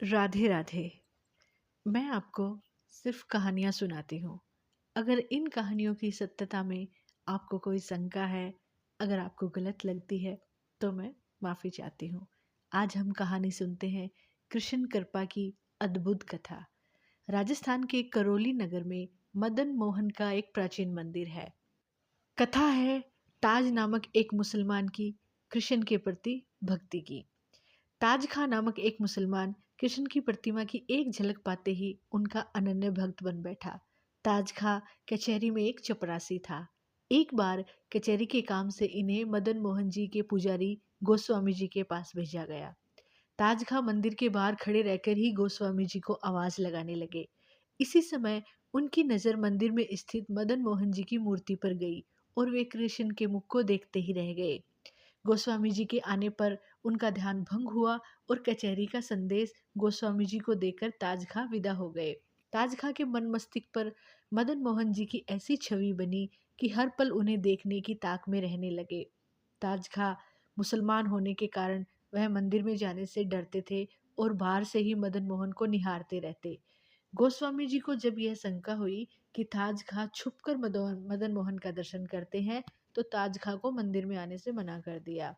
राधे राधे। मैं आपको सिर्फ कहानियाँ सुनाती हूँ। अगर इन कहानियों की सत्यता में आपको कोई शंका है, अगर आपको गलत लगती है, तो मैं माफ़ी चाहती हूँ। आज हम कहानी सुनते हैं कृष्ण कृपा की अद्भुत कथा। राजस्थान के करौली नगर में मदन मोहन का एक प्राचीन मंदिर है। कथा है ताज नामक एक मुसलमान की कृष्ण के प्रति भक्ति की। ताज खां नामक एक मुसलमान कृष्ण की प्रतिमा की एक झलक पाते ही उनका अनन्य भक्त बन बैठा। ताज खां कचहरी में एक चपरासी था। एक बार कचहरी के काम से इन्हें मदन मोहन जी के पुजारी गोस्वामी जी के पास भेजा गया। ताज खां मंदिर के बाहर खड़े रहकर ही गोस्वामी जी को आवाज लगाने लगे। इसी समय उनकी नजर मंदिर में स्थित मदन मोहन जी की मूर्ति पर गई और वे कृष्ण के मुख को देखते ही रह गए। गोस्वामी जी के आने पर उनका ध्यान भंग हुआ और कचहरी का संदेश गोस्वामी जी को देकर ताज खां विदा हो गए। ताज खां के मन मस्तिष्क पर मदन मोहन जी की ऐसी छवि बनी कि हर पल उन्हें देखने की ताक में रहने लगे। ताज खां मुसलमान होने के कारण वह मंदिर में जाने से डरते थे और बाहर से ही मदन मोहन को निहारते रहते। गोस्वामी जी को जब यह शंका हुई कि ताज खां छुपकर मदन मोहन का दर्शन करते हैं, तो ताज खां को मंदिर में आने से मना कर दिया।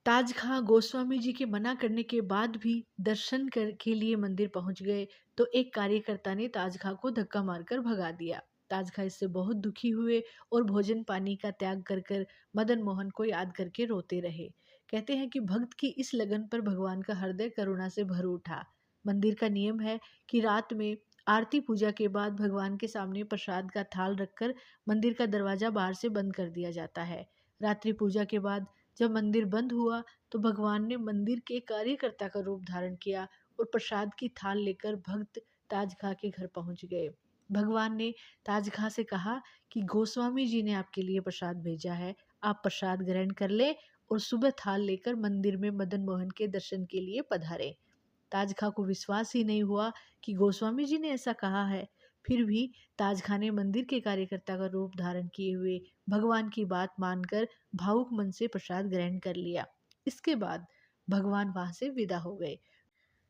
ताज खां गोस्वामी जी के मना करने के बाद भी दर्शन कर के लिए मंदिर पहुंच गए, तो एक कार्यकर्ता ने ताज खां को धक्का मारकर भगा दिया। ताज खां इससे बहुत दुखी हुए और भोजन पानी का त्याग कर कर मदन मोहन को याद करके रोते रहे। कहते हैं कि भक्त की इस लगन पर भगवान का हृदय करुणा से भर उठा। मंदिर का नियम है कि रात में आरती पूजा के बाद भगवान के सामने प्रसाद का थाल रखकर मंदिर का दरवाजा बाहर से बंद कर दिया जाता है। रात्रि पूजा के बाद जब मंदिर बंद हुआ, तो भगवान ने मंदिर के कार्यकर्ता का रूप धारण किया और प्रसाद की थाल लेकर भक्त ताज खां के घर पहुंच गए। भगवान ने ताज खां से कहा कि गोस्वामी जी ने आपके लिए प्रसाद भेजा है, आप प्रसाद ग्रहण कर ले और सुबह थाल लेकर मंदिर में मदन मोहन के दर्शन के लिए पधारें। ताज खां को विश्वास ही नहीं हुआ कि गोस्वामी जी ने ऐसा कहा है। फिर भी ताज खां ने मंदिर के कार्यकर्ता का रूप धारण किए हुए भगवान की बात मानकर भावुक मन से प्रसाद ग्रहण कर लिया। इसके बाद भगवान वहां से विदा हो गए।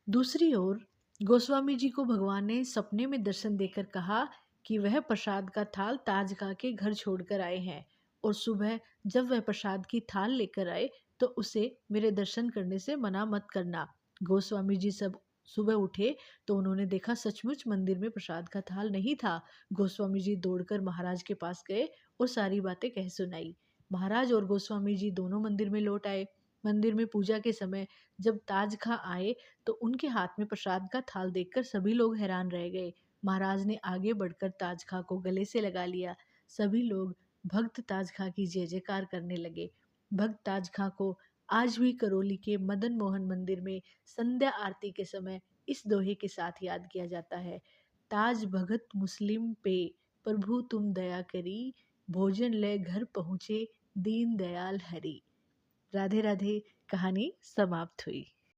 दूसरी ओर गोस्वामी जी को भगवान ने सपने में दर्शन देकर कहा कि वह प्रसाद का थाल ताज खां के घर छोड़कर आए हैं और सुबह जब वह प्रसाद की थाल लेकर आए, तो उसे मेरे दर्शन करने से मना मत करना। गोस्वामी जी सब सुबह उठे तो उन्होंने देखा सचमुच मंदिर में प्रसाद का थाल नहीं था। गोस्वामी जी दौड़कर महाराज के पास गए और सारी बातें कह सुनाई। महाराज और गोस्वामी जी दोनों मंदिर में लौट आए। मंदिर में पूजा के समय जब ताज खां आए, तो उनके हाथ में प्रसाद का थाल देखकर सभी लोग हैरान रह गए। महाराज ने आगे बढ़कर ताज खां को गले से लगा लिया। सभी लोग भक्त ताज खां की जय जयकार करने लगे। भक्त ताज खां को आज भी करौली के मदन मोहन मंदिर में संध्या आरती के समय इस दोहे के साथ याद किया जाता है। ताज भगत मुस्लिम पे, प्रभु तुम दया करी, भोजन ले घर पहुँचे, दीन दयाल हरि। राधे राधे। कहानी समाप्त हुई।